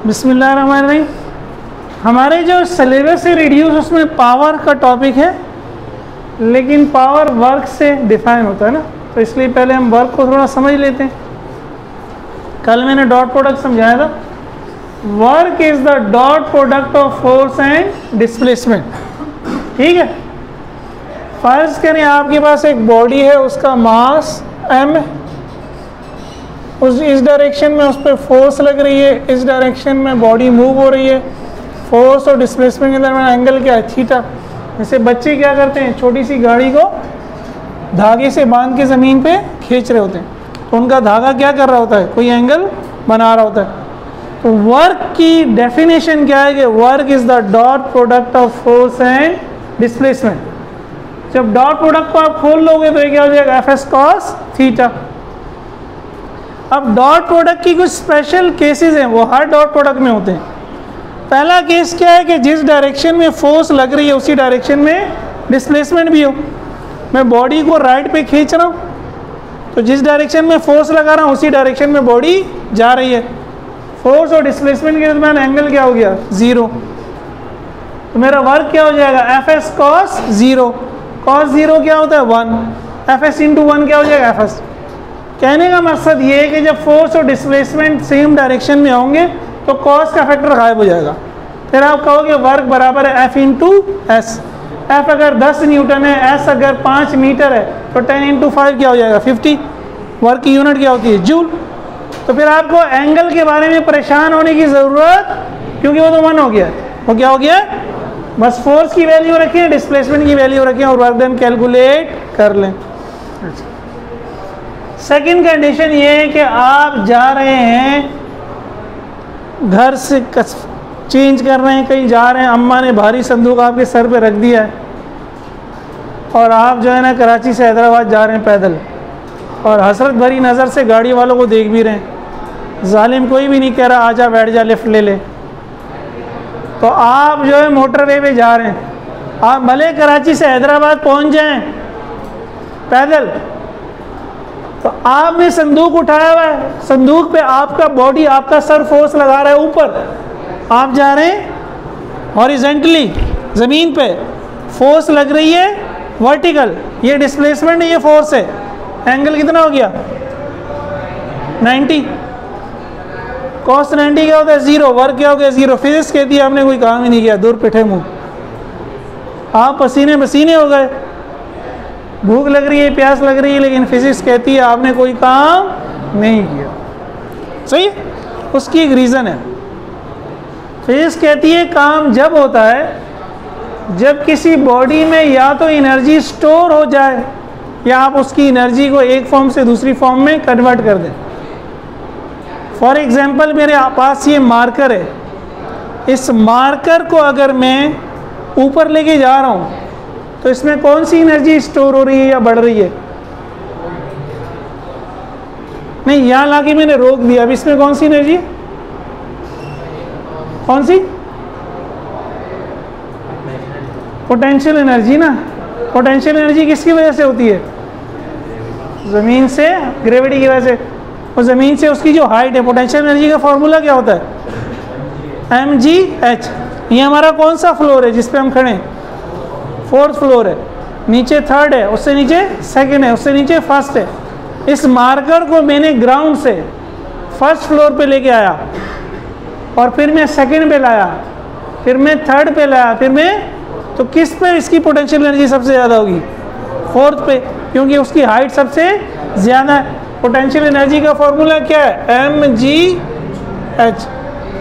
बिस्मिल्लाहिर्रहमानिर्रहीम। हमारे जो सिलेबस से रिड्यूस उसमें पावर का टॉपिक है, लेकिन पावर वर्क से डिफाइन होता है ना, तो इसलिए पहले हम वर्क को थोड़ा समझ लेते हैं। कल मैंने डॉट प्रोडक्ट समझाया था। Work is the dot product of force and displacement. ठीक है, फर्ज करें आपके पास एक बॉडी है, उसका मास m है, इस डायरेक्शन में उस पर फोर्स लग रही है, इस डायरेक्शन में बॉडी मूव हो रही है। फोर्स और डिस्प्लेसमेंट के दरमियान एंगल क्या है? थीटा। जैसे बच्चे क्या करते हैं, छोटी सी गाड़ी को धागे से बांध के ज़मीन पे खींच रहे होते हैं, तो उनका धागा क्या कर रहा होता है? कोई एंगल बना रहा होता है। तो वर्क की डेफिनेशन क्या है कि work is the dot product of force and displacement. जब डॉट प्रोडक्ट को आप खोल लोगे तो ये क्या हो जाएगा? F S cos theta. अब डॉट प्रोडक्ट की कुछ स्पेशल केसेस हैं, वो हर डॉट प्रोडक्ट में होते हैं। पहला केस क्या है कि जिस डायरेक्शन में फोर्स लग रही है उसी डायरेक्शन में डिस्प्लेसमेंट भी हो। मैं बॉडी को राइट पे खींच रहा हूँ, तो जिस डायरेक्शन में फोर्स लगा रहा हूँ उसी डायरेक्शन में बॉडी जा रही है। फोर्स और डिस्प्लेसमेंट के दरमियान एंगल क्या हो गया? ज़ीरो। तो मेरा वर्क क्या हो जाएगा? F S cos zero. Cos zero क्या होता है? 1। एफ एस इंटू 1 क्या हो जाएगा? F S. कहने का मकसद ये है कि जब फोर्स और डिस्प्लेसमेंट सेम डायरेक्शन में होंगे तो कॉस का फैक्टर गायब हो जाएगा। फिर आप कहोगे वर्क बराबर है एफ इंटू एस। एफ अगर 10 न्यूटन है, एस अगर 5 मीटर है, तो 10 इंटू 5 क्या हो जाएगा? 50। वर्क की यूनिट क्या होती है? जूल। तो फिर आपको एंगल के बारे में परेशान होने की ज़रूरत, क्योंकि वो तो 1 हो गया। वो क्या हो गया? बस फोर्स की वैल्यू रखें, डिस्प्लेसमेंट की वैल्यू रखें और वर्क डन कैलकुलेट कर लें। सेकंड कंडीशन ये है कि आप जा रहे हैं, घर से चेंज कर रहे हैं, कहीं जा रहे हैं, अम्मा ने भारी संदूक आपके सर पे रख दिया है और आप जो है ना कराची से हैदराबाद जा रहे हैं पैदल, और हसरत भरी नज़र से गाड़ी वालों को देख भी रहे हैं। जालिम कोई भी नहीं कह रहा आजा बैठ जा, लिफ्ट ले ले। तो आप जो है मोटरवे पे जा रहे हैं। आप भले कराची से हैदराबाद पहुंच जाएं पैदल, तो आपने संदूक उठाया हुआ है, संदूक पे आपका बॉडी, आपका सर फोर्स लगा रहा है ऊपर। आप जा रहे हैं हॉरिजेंटली ज़मीन पे, फोर्स लग रही है वर्टिकल, ये डिस्प्लेसमेंट है, ये फोर्स है। एंगल कितना हो गया? 90। कॉस 90 क्या होता है? ज़ीरो। वर्क क्या हो गया? ज़ीरो। फिजिक्स कहती है आपने कोई काम ही नहीं किया, दूर पिठे मुँह। आप पसीने पसीने हो गए, भूख लग रही है, प्यास लग रही है, लेकिन फिजिक्स कहती है आपने कोई काम नहीं किया। सही है? उसकी एक रीज़न है। फिजिक्स कहती है काम जब होता है जब किसी बॉडी में या तो एनर्जी स्टोर हो जाए या आप उसकी एनर्जी को एक फॉर्म से दूसरी फॉर्म में कन्वर्ट कर दें। फॉर एग्जांपल मेरे पास ये मार्कर है, इस मार्कर को अगर मैं ऊपर लेके जा रहा हूँ तो इसमें कौन सी एनर्जी स्टोर हो रही है या बढ़ रही है? नहीं, यहाँ लाके मैंने रोक दिया, अब इसमें कौन सी एनर्जी है? कौन सी? पोटेंशियल एनर्जी ना। पोटेंशियल एनर्जी किसकी वजह से होती है? ज़मीन से, ग्रेविटी की वजह से। और ज़मीन से उसकी जो हाइट है, पोटेंशियल एनर्जी का फॉर्मूला क्या होता है? mgh। ये हमारा कौन सा फ्लोर है जिस पे हम खड़े हैं? 4th फ्लोर है। नीचे 3rd है, उससे नीचे 2nd है, उससे नीचे 1st है। इस मार्कर को मैंने ग्राउंड से 1st फ्लोर पे लेके आया, और फिर मैं 2nd पे लाया, फिर मैं 3rd पे लाया, फिर मैं, तो किस पे इसकी पोटेंशियल एनर्जी सबसे ज़्यादा होगी? 4th पे, क्योंकि उसकी हाइट सबसे ज़्यादा है। पोटेंशियल एनर्जी का फॉर्मूला क्या है? mgh।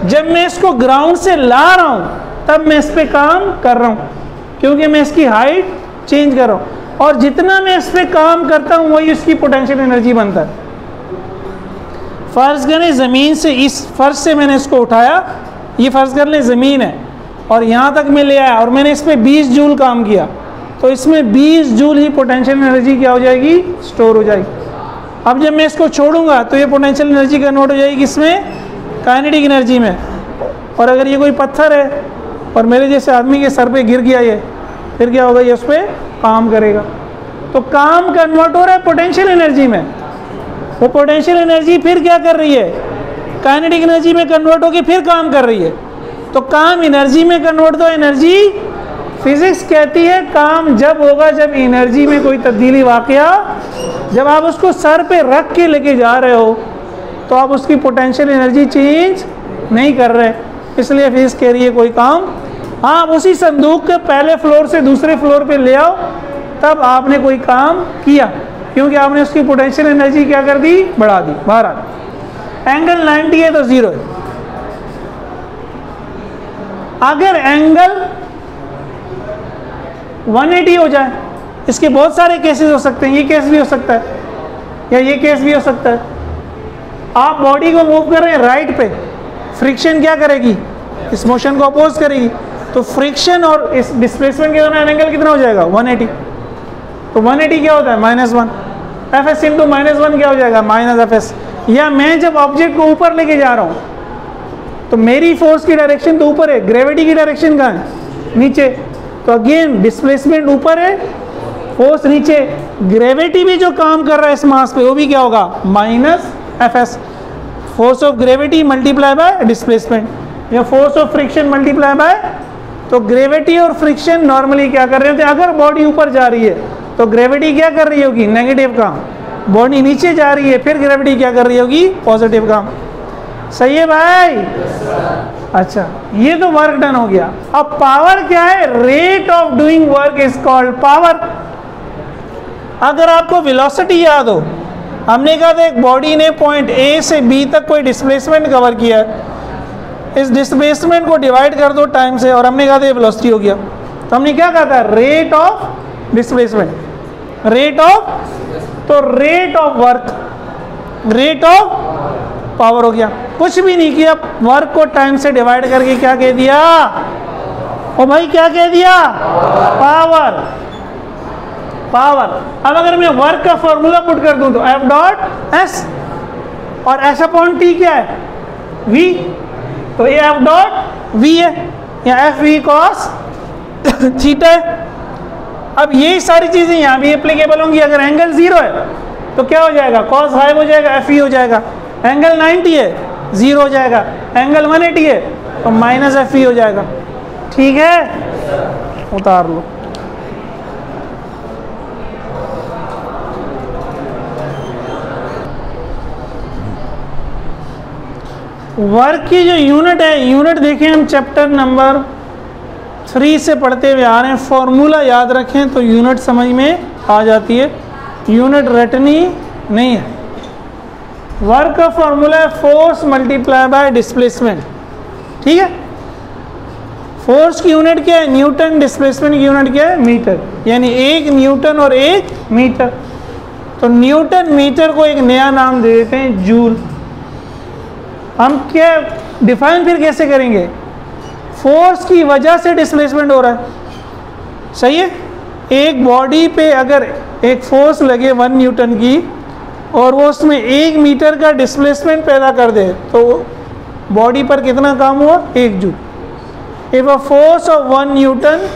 जब मैं इसको ग्राउंड से ला रहा हूँ तब मैं इस पर काम कर रहा हूँ, क्योंकि मैं इसकी हाइट चेंज कर रहा हूँ, और जितना मैं इस पर काम करता हूँ वही इसकी पोटेंशियल एनर्जी बनता है। फ़र्ज़ करें ज़मीन से, इस फर्श से मैंने इसको उठाया, ये फ़र्ज़ कर लें ज़मीन है, और यहाँ तक मैं ले आया और मैंने इस पर 20 जूल काम किया, तो इसमें 20 जूल ही पोटेंशियल एनर्जी क्या हो जाएगी? स्टोर हो जाएगी। अब जब मैं इसको छोड़ूंगा तो ये पोटेंशियल एनर्जी कन्वर्ट हो जाएगी इसमें काइनेटिक एनर्जी में। और अगर ये कोई पत्थर है और मेरे जैसे आदमी के सर पे गिर गया ये, फिर क्या होगा? ये उस पर काम करेगा। तो काम कन्वर्ट हो रहा है पोटेंशियल एनर्जी में। वो पोटेंशियल एनर्जी फिर क्या कर रही है? काइनेटिक एनर्जी में कन्वर्ट होकर फिर काम कर रही है, तो काम एनर्जी में कन्वर्ट, तो एनर्जी, फिजिक्स कहती है काम जब होगा जब एनर्जी में कोई तब्दीली वाकया, जब आप उसको सर पे रख के लेके जा रहे हो तो आप उसकी पोटेंशियल एनर्जी चेंज नहीं कर रहे, इसलिए फिजिक्स कह रही है कोई काम। हाँ, आप उसी संदूक के पहले फ्लोर से दूसरे फ्लोर पे ले आओ, तब आपने कोई काम किया, क्योंकि आपने उसकी पोटेंशियल एनर्जी क्या कर दी, बढ़ा दी, बाहर आ दी। एंगल 90 है तो 0 है। अगर एंगल 180 हो जाए, इसके बहुत सारे केसेस हो सकते हैं, ये केस भी हो सकता है या ये केस भी हो सकता है। आप बॉडी को मूव कर रहे हैं राइट पे, फ्रिक्शन क्या करेगी, इस मोशन को अपोज करेगी, तो फ्रिक्शन और इस डिस्प्लेसमेंट के दौरान एंगल कितना हो जाएगा, 180। तो 180 क्या होता है, -1, Fs इंटू -1 क्या हो जाएगा, -Fs। या मैं जब ऑब्जेक्ट को ऊपर लेके जा रहा हूँ तो मेरी फोर्स की डायरेक्शन तो ऊपर है, ग्रेविटी की डायरेक्शन कहाँ है, नीचे, तो अगेन डिस्प्लेसमेंट ऊपर है, फोर्स नीचे, ग्रेविटी भी जो काम कर रहा है इस मास पे वो भी क्या होगा, -Fs। Force of gravity multiply by displacement या force of friction multiply by, तो ग्रेविटी और फ्रिक्शन नॉर्मली क्या कर रहे होते हैं, अगर बॉडी ऊपर जा रही है तो ग्रेविटी क्या कर रही होगी, नेगेटिव काम, बॉडी नीचे जा रही है फिर ग्रेविटी क्या कर रही होगी, पॉजिटिव काम। सही है भाई? अच्छा, ये तो वर्क डन हो गया। अब पावर क्या है, rate of doing work is called power. अगर आपको वेलोसिटी याद हो, हमने कहा था एक बॉडी ने पॉइंट ए से बी तक कोई डिस्प्लेसमेंट कवर किया है, इस डिस्प्लेसमेंट को डिवाइड कर दो टाइम से और हमने कहा था ये वेलोसिटी हो गया। तो हमने क्या कहा था, rate of displacement, rate of, तो rate of work, rate of power हो गया। कुछ भी नहीं किया, वर्क को टाइम से डिवाइड करके क्या कह दिया, ओ भाई क्या कह दिया, पावर, पावर। अब अगर मैं वर्क का फॉर्मूला पुट कर दूं तो F.S और S अपॉन T क्या है, V, तो ये F.V है या FV cos थीटा है। अब ये सारी चीजें यहाँ भी एप्लीकेबल होंगी। अगर एंगल 0 है तो क्या हो जाएगा, cos गायब हो जाएगा, FE हो जाएगा। एंगल 90 है, 0 हो जाएगा। एंगल 180 है तो -FE हो जाएगा। ठीक है, उतार लो। वर्क की जो यूनिट है, यूनिट देखें हम चैप्टर नंबर 3 से पढ़ते हुए आ रहे हैं। फॉर्मूला याद रखें तो यूनिट समझ में आ जाती है, यूनिट रटनी नहीं है। वर्क का फॉर्मूला है फोर्स मल्टीप्लाई बाय डिस्प्लेसमेंट। ठीक है, फोर्स की यूनिट क्या है, न्यूटन, डिस्प्लेसमेंट की यूनिट क्या है, मीटर, यानी 1 न्यूटन और 1 मीटर। तो न्यूटन मीटर को एक नया नाम दे देते हैं, जूल। हम क्या डिफाइन फिर कैसे करेंगे, फोर्स की वजह से डिस्प्लेसमेंट हो रहा है। सही है, एक बॉडी पे अगर एक फोर्स लगे 1 न्यूटन की और वो उसमें 1 मीटर का डिस्प्लेसमेंट पैदा कर दे तो बॉडी पर कितना काम हुआ, 1 joule. If a force of 1 newton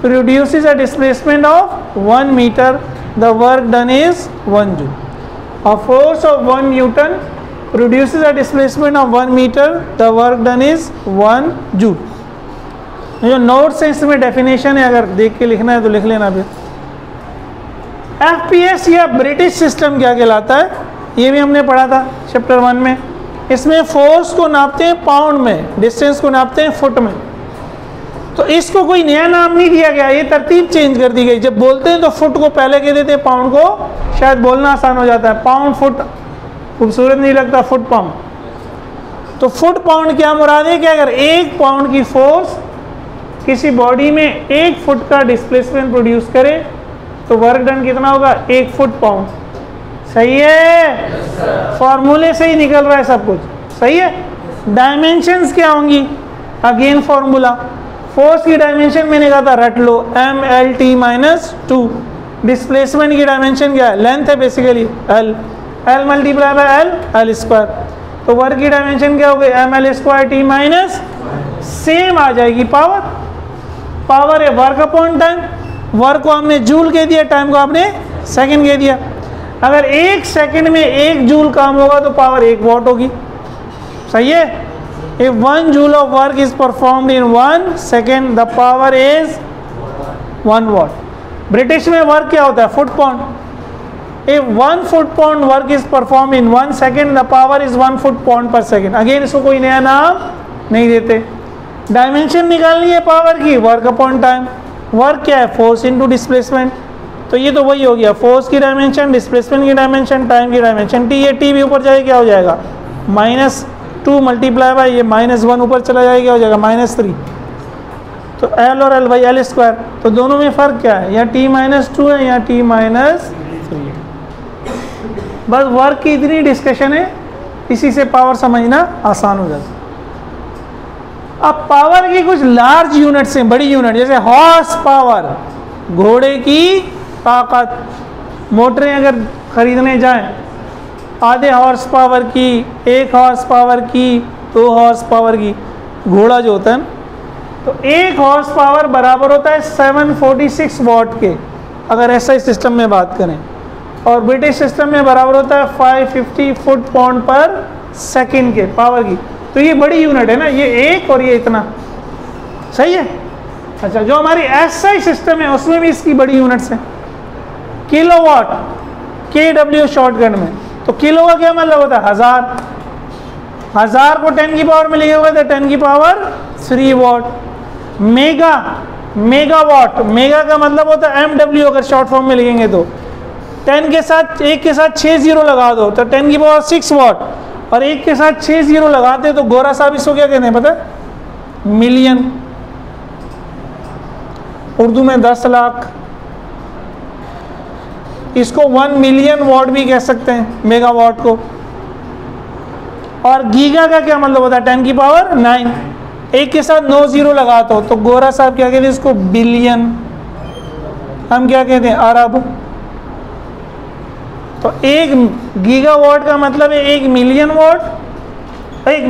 produces a displacement of 1 metre, the work done is 1 joule. A force of 1 newton produces a displacement of 1 meter, the work done is 1 joule। जो notes है इसमें definition है, अगर देख के लिखना है तो लिख लेना। फिर FPS या ब्रिटिश सिस्टम क्या कहलाता है, ये भी हमने पढ़ा था चैप्टर 1 में। इसमें फोर्स को नापते हैं पाउंड में, डिस्टेंस को नापते हैं फुट में। तो इसको कोई नया नाम नहीं दिया गया, ये तरतीब चेंज कर दी गई। जब बोलते हैं तो फुट को पहले कह देते हैं, पाउंड को शायद बोलना आसान हो जाता है। पाउंड फुट खूबसूरत नहीं लगता, फुट पाउंड। तो फुट पाउंड क्या मुराद है कि अगर 1 पाउंड की फोर्स किसी बॉडी में 1 फुट का डिस्प्लेसमेंट प्रोड्यूस करे तो वर्क डन कितना होगा, 1 फुट पाउंड। सही है, फॉर्मूले से ही निकल रहा है सब कुछ। सही है, डायमेंशंस क्या होंगी, अगेन फॉर्मूला। फोर्स की डायमेंशन मैंने कहा था रट लो, MLT-2। डिस्प्लेसमेंट की डायमेंशन क्या है, लेंथ है basically, L multiply by L square. तो वर्क की डायमेंशन क्या हो गई, ML² T- सेम आ जाएगी पावर। पावर है वर्क अपॉन टाइम। वर्क को हमने जूल कह दिया, टाइम को आपने सेकंड कह दिया। अगर 1 सेकंड में 1 जूल काम होगा तो पावर 1 वॉट होगी। सही है। If 1 joule of work is performed in 1 second, the power is 1 watt. British में वर्क क्या होता है? Foot pound. If 1 foot pound work is performed in 1 second, the power is 1 foot pound per second. Again इसको कोई नया नाम नहीं देते। डायमेंशन निकालनी है पावर की, वर्क अपॉन टाइम। वर्क क्या है? Force into displacement. तो ये तो वही हो गया, फोर्स की डायमेंशन, डिस्प्लेसमेंट की डायमेंशन, टाइम की डायमेंशन। टी है, टी भी ऊपर जाए क्या हो जाएगा? -2 मल्टीप्लाई बाई ये -1 ऊपर चला जाएगा, क्या हो जाएगा? -3। तो L और L बाई L स्क्वायर। तो दोनों में फ़र्क क्या है? या T-2 है या T-3 है। बस वर्क की इतनी डिस्कशन है, इसी से पावर समझना आसान हो जाता है। अब पावर की कुछ लार्ज यूनिट्स हैं, बड़ी यूनिट, जैसे हॉर्स पावर, घोड़े की ताकत। मोटरें अगर खरीदने जाएं, आधे हॉर्स पावर की, 1 हॉर्स पावर की, 2 हॉर्स पावर की। घोड़ा जो होता है तो 1 हॉर्स पावर बराबर होता है 746 वॉट के, अगर ऐसा सिस्टम में बात करें। और ब्रिटिश सिस्टम में बराबर होता है 550 फुट पाउंड पर सेकेंड के पावर की। तो ये बड़ी यूनिट है ना, ये एक और ये इतना, सही है। अच्छा, जो हमारी एसआई सिस्टम है उसमें भी इसकी बड़ी यूनिट्स हैं। किलोवाट, KW शॉर्टकट में। तो किलो का क्या मतलब होता है? 1000। 1000 को 10 की पावर में लिखेगा तो 10 की power 3 what. Mega, megawatt, mega का मतलब होता है MW, अगर शॉर्ट फॉर्म में लिखेंगे तो 10 के साथ 1 के साथ 6 जीरो लगा दो तो 10 की पावर 6 वॉट। और 1 के साथ 6 जीरो लगाते तो गोरा साहब इसको क्या कहते हैं पता है? मिलियन। उर्दू में 10 लाख, इसको 1 मिलियन वॉट भी कह सकते हैं, मेगावाट को। और गीगा का क्या मतलब होता है? 10 की पावर 9। 1 के साथ 9 जीरो लगाते हो तो गोरा साहब क्या कहते हैं इसको? बिलियन। हम क्या कहते हैं? अरब। तो 1 गीगावाट का मतलब है 1 मिलियन वॉट। 1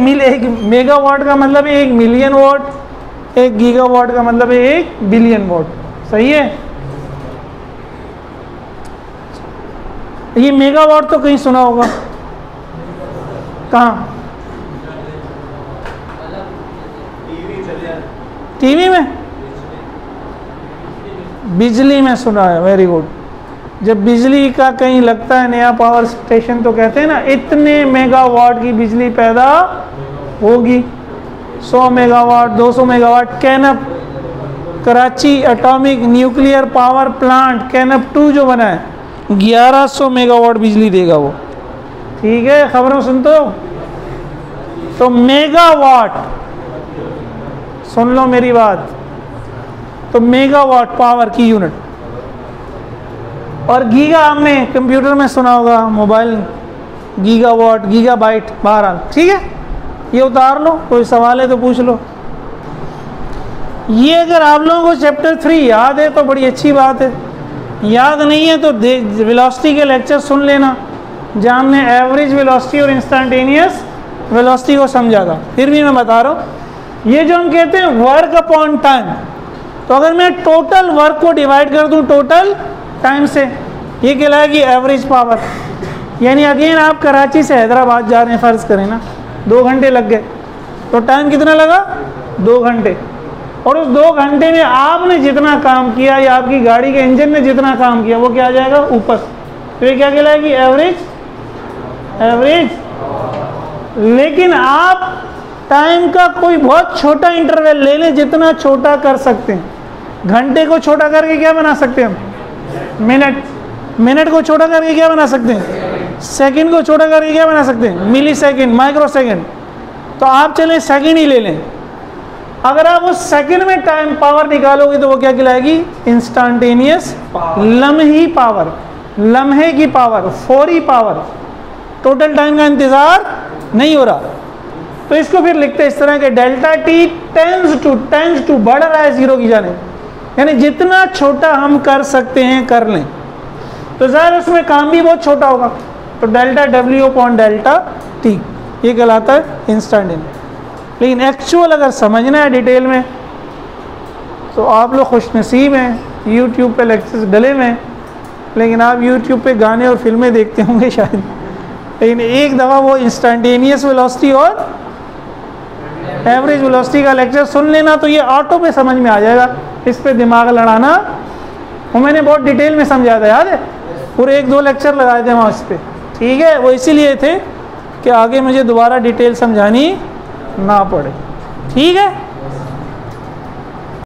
मेगावाट का मतलब है 1 मिलियन वॉट। 1 गीगावाट का मतलब है 1 बिलियन वॉट। सही है। ये मेगावाट तो कहीं सुना होगा, कहाँ? टीवी में, बिजली में सुना है। Very good. जब बिजली का कहीं लगता है नया पावर स्टेशन तो कहते हैं ना इतने मेगावाट की बिजली पैदा होगी। 100 megawatt, 200 megawatt. KANUPP, Karachi atomic nuclear power plant, KANUPP 2 जो बना है 1100 मेगावाट बिजली देगा वो। ठीक है, खबरों सुनते हो? तो मेगावाट, सुन लो मेरी बात, तो मेगावाट पावर की यूनिट। और गीगा हमने कंप्यूटर में सुना होगा, मोबाइल, गीगावाट, गीगाबाइट, बहरहाल। ठीक है, ये उतार लो, कोई सवाल है तो पूछ लो। ये अगर आप लोगों को चैप्टर 3 याद है तो बड़ी अच्छी बात है, याद नहीं है तो वेलोसिटी के लेक्चर सुन लेना, जहाँ हमने एवरेज वेलोसिटी और इंस्टेंटेनियस वेलोसिटी को समझा था। फिर भी मैं बता रहा हूँ, ये जो हम कहते हैं वर्क अपॉन टाइम, तो अगर मैं टोटल वर्क को डिवाइड कर दूँ टोटल टाइम से, ये कहलाएगी एवरेज पावर। यानी अगेन आप कराची से हैदराबाद जा रहे हैं, फ़र्ज़ करें ना 2 घंटे लग गए, तो टाइम कितना लगा? 2 घंटे। और उस 2 घंटे में आपने जितना काम किया या आपकी गाड़ी के इंजन ने जितना काम किया वो क्या आ जाएगा? ऊपर। तो ये क्या कहलाएगी? एवरेज। एवरेज। लेकिन आप टाइम का कोई बहुत छोटा इंटरवल ले लें, जितना छोटा कर सकते हैं। घंटे को छोटा करके क्या बना सकते हैं हम? मिनट। मिनट को छोटा करके क्या बना सकते हैं? सेकंड को छोटा करके क्या बना सकते हैं? मिली सेकंड, माइक्रो सेकंड। तो आप चलें सेकंड ही ले लें, अगर आप उस सेकंड में टाइम पावर निकालोगे तो वो क्या कहलाएगी? इंस्टेंटेनियस लम्ही पावर, लम्हे की पावर, फौरी पावर। टोटल टाइम का इंतजार नहीं हो रहा। तो इसको फिर लिखते हैं इस तरह के, डेल्टा टी टेंस टू बढ़ रहा है 0 की जाने, यानी जितना छोटा हम कर सकते हैं कर लें। तो ज़ाहिर उसमें काम भी बहुत छोटा होगा, तो delta W upon delta T ये कहलाता है इंस्टेंटेनियस। लेकिन एक्चुअल अगर समझना है डिटेल में तो आप लोग खुशनसीब हैं, यूट्यूब पे लेक्चर्स डले हुए हैं, लेकिन आप यूट्यूब पे गाने और फिल्में देखते होंगे शायद, लेकिन एक दफ़ा वो इंस्टेंटेनियस वेलोसिटी और एवरेज वेलोसिटी का लेक्चर सुन लेना, तो ये ऑटो पे समझ में आ जाएगा, इस पे दिमाग लड़ाना। वो मैंने बहुत डिटेल में समझाया था, याद है, पूरे 1-2 लेक्चर लगाए थे वहाँ इस पर, ठीक है। वो इसीलिए थे कि आगे मुझे दोबारा डिटेल समझानी ना पड़े, ठीक है।